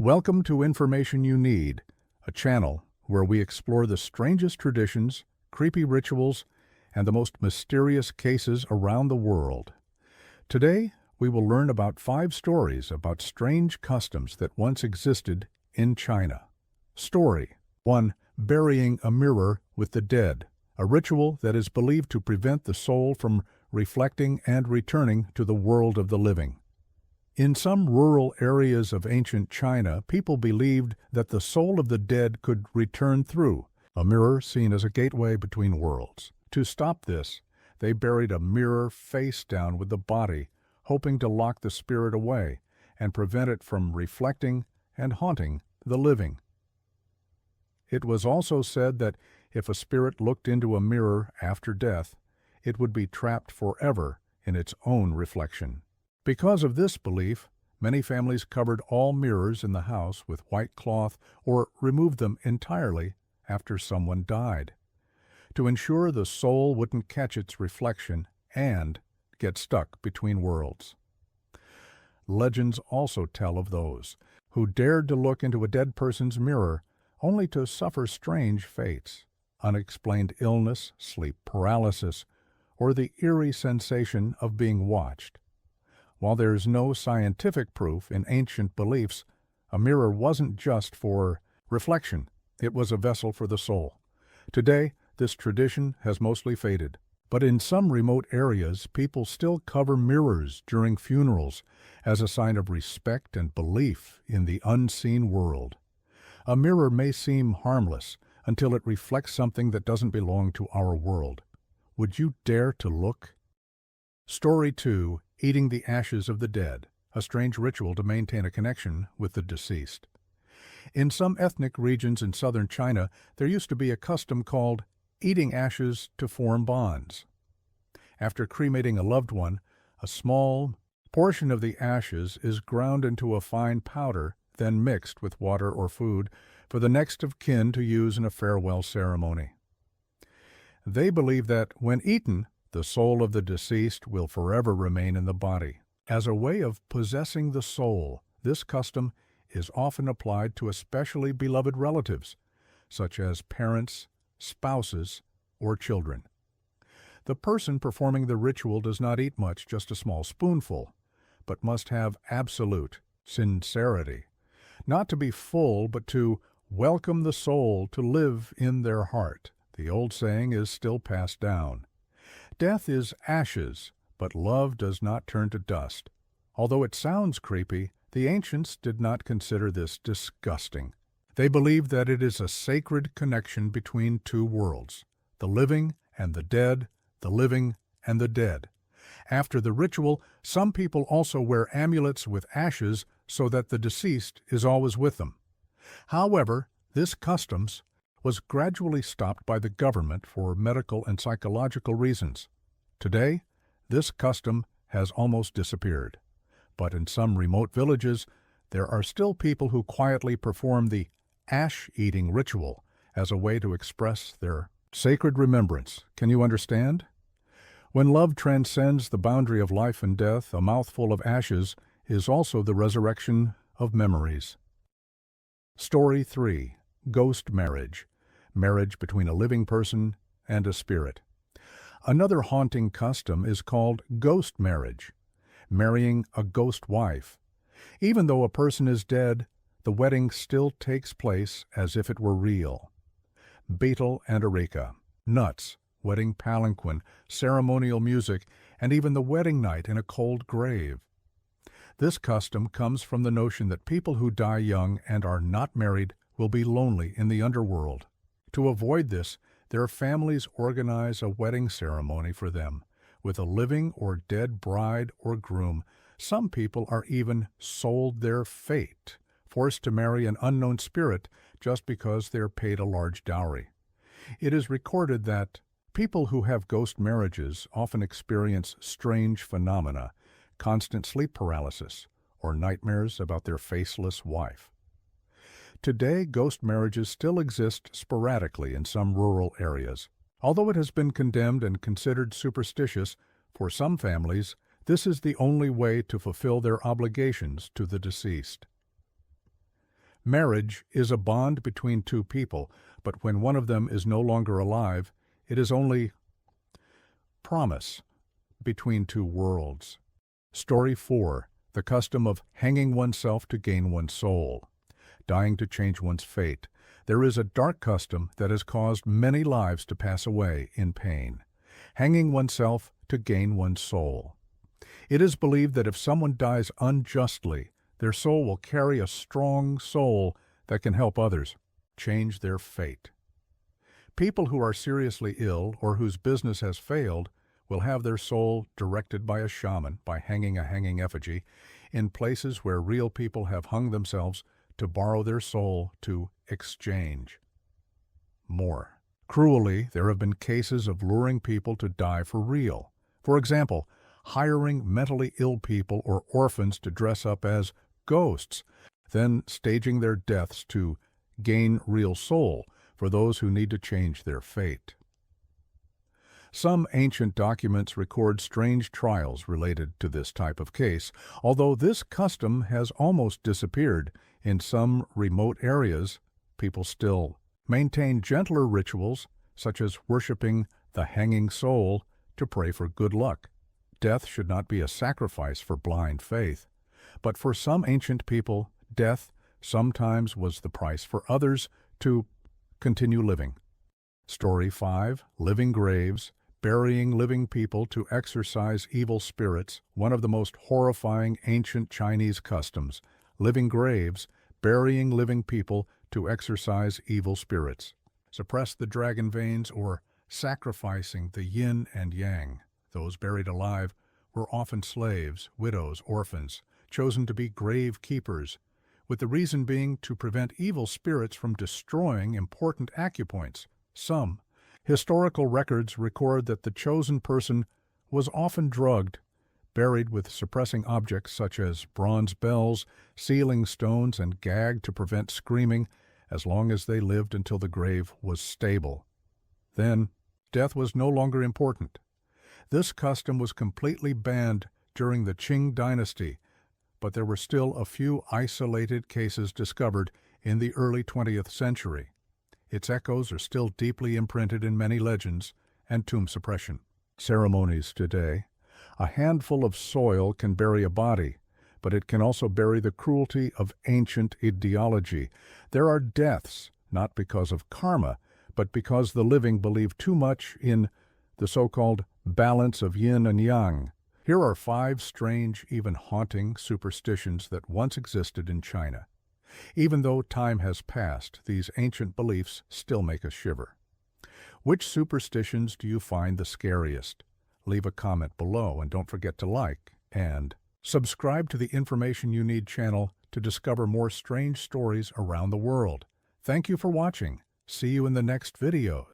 Welcome to Information You Need, a channel where we explore the strangest traditions, creepy rituals, and the most mysterious cases around the world. Today, we will learn about 5 stories about strange customs that once existed in China. Story 1. Burying a mirror with the dead, a ritual that is believed to prevent the soul from reflecting and returning to the world of the living. In some rural areas of ancient China, people believed that the soul of the dead could return through a mirror seen as a gateway between worlds. To stop this, they buried a mirror face down with the body, hoping to lock the spirit away and prevent it from reflecting and haunting the living. It was also said that if a spirit looked into a mirror after death, it would be trapped forever in its own reflection. Because of this belief, many families covered all mirrors in the house with white cloth or removed them entirely after someone died, to ensure the soul wouldn't catch its reflection and get stuck between worlds. Legends also tell of those who dared to look into a dead person's mirror only to suffer strange fates, unexplained illness, sleep paralysis, or the eerie sensation of being watched. While there is no scientific proof in ancient beliefs, a mirror wasn't just for reflection, it was a vessel for the soul. Today, this tradition has mostly faded, but in some remote areas, people still cover mirrors during funerals as a sign of respect and belief in the unseen world. A mirror may seem harmless until it reflects something that doesn't belong to our world. Would you dare to look? Story 2. Eating the ashes of the dead, a strange ritual to maintain a connection with the deceased. In some ethnic regions in southern China, there used to be a custom called eating ashes to form bonds. After cremating a loved one, a small portion of the ashes is ground into a fine powder, then mixed with water or food for the next of kin to use in a farewell ceremony. They believe that when eaten, the soul of the deceased will forever remain in the body. As a way of possessing the soul, this custom is often applied to especially beloved relatives, such as parents, spouses, or children. The person performing the ritual does not eat much, just a small spoonful, but must have absolute sincerity, not to be full, but to welcome the soul to live in their heart. The old saying is still passed down. Death is ashes, but love does not turn to dust. Although it sounds creepy, the ancients did not consider this disgusting. They believed that it is a sacred connection between two worlds, the living and the dead, the living and the dead. After the ritual, some people also wear amulets with ashes so that the deceased is always with them. However, this custom was gradually stopped by the government for medical and psychological reasons. Today, this custom has almost disappeared, but in some remote villages, there are still people who quietly perform the ash-eating ritual as a way to express their sacred remembrance. Can you understand? When love transcends the boundary of life and death, a mouthful of ashes is also the resurrection of memories. Story 3. Ghost marriage. Marriage between a living person and a spirit. Another haunting custom is called ghost marriage, marrying a ghost wife. Even though a person is dead, the wedding still takes place as if it were real. Beetle and areca, nuts, wedding palanquin, ceremonial music, and even the wedding night in a cold grave. This custom comes from the notion that people who die young and are not married will be lonely in the underworld. To avoid this, their families organize a wedding ceremony for them, with a living or dead bride or groom. Some people are even sold their fate, forced to marry an unknown spirit just because they're paid a large dowry. It is recorded that people who have ghost marriages often experience strange phenomena, constant sleep paralysis, or nightmares about their faceless wife. Today, ghost marriages still exist sporadically in some rural areas. Although it has been condemned and considered superstitious, for some families, this is the only way to fulfill their obligations to the deceased. Marriage is a bond between two people, but when one of them is no longer alive, it is only promise between two worlds. Story 4. The custom of hanging oneself to gain one's soul. Dying to change one's fate. There is a dark custom that has caused many lives to pass away in pain. Hanging oneself to gain one's soul. It is believed that if someone dies unjustly, their soul will carry a strong soul that can help others change their fate. People who are seriously ill or whose business has failed will have their soul directed by a shaman by hanging a hanging effigy in places where real people have hung themselves to borrow their soul to exchange. More. Cruelly, there have been cases of luring people to die for real. For example, hiring mentally ill people or orphans to dress up as ghosts, then staging their deaths to gain real soul for those who need to change their fate. Some ancient documents record strange trials related to this type of case, although this custom has almost disappeared. In some remote areas, people still maintain gentler rituals, such as worshiping the hanging soul to pray for good luck. Death should not be a sacrifice for blind faith, but for some ancient people, death sometimes was the price for others to continue living. Story 5. Living graves. Burying living people to exorcise evil spirits, one of the most horrifying ancient Chinese customs. Living graves, burying living people to exorcise evil spirits. Suppress the dragon veins or sacrificing the yin and yang. Those buried alive were often slaves, widows, orphans, chosen to be grave keepers, with the reason being to prevent evil spirits from destroying important acupoints. Some historical records record that the chosen person was often drugged, buried with suppressing objects such as bronze bells, sealing stones, and gagged to prevent screaming as long as they lived until the grave was stable. Then, death was no longer important. This custom was completely banned during the Qing dynasty, but there were still a few isolated cases discovered in the early 20th century. Its echoes are still deeply imprinted in many legends and tomb suppression ceremonies today. A handful of soil can bury a body, but it can also bury the cruelty of ancient ideology. There are deaths, not because of karma, but because the living believe too much in the so-called balance of yin and yang. Here are 5 strange, even haunting superstitions that once existed in China. Even though time has passed, these ancient beliefs still make us shiver. Which superstitions do you find the scariest? Leave a comment below and don't forget to like and subscribe to the Information You Need channel to discover more strange stories around the world. Thank you for watching. See you in the next video.